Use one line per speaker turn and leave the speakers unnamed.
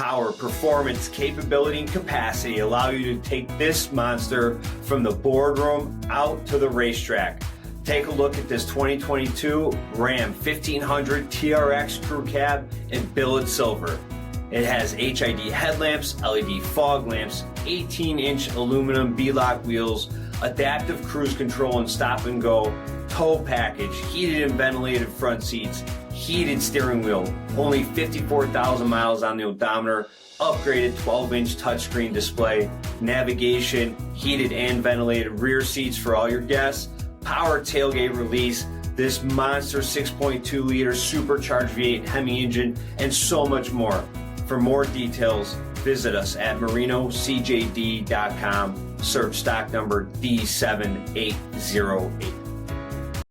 power, performance, capability, and capacity allow you to take this monster from the boardroom out to the racetrack. Take a look at this 2022 Ram 1500 TRX Crew Cab in billet silver. It has HID headlamps, LED fog lamps, 18-inch aluminum B-lock wheels, adaptive cruise control and stop and go, tow package, heated and ventilated front seats, heated steering wheel, only 54,000 miles on the odometer, upgraded 12-inch touchscreen display, navigation, heated and ventilated rear seats for all your guests, power tailgate release, this monster 6.2-liter supercharged V8 HEMI engine, and so much more. For more details, visit us at marinocjd.com. Search stock number D7808.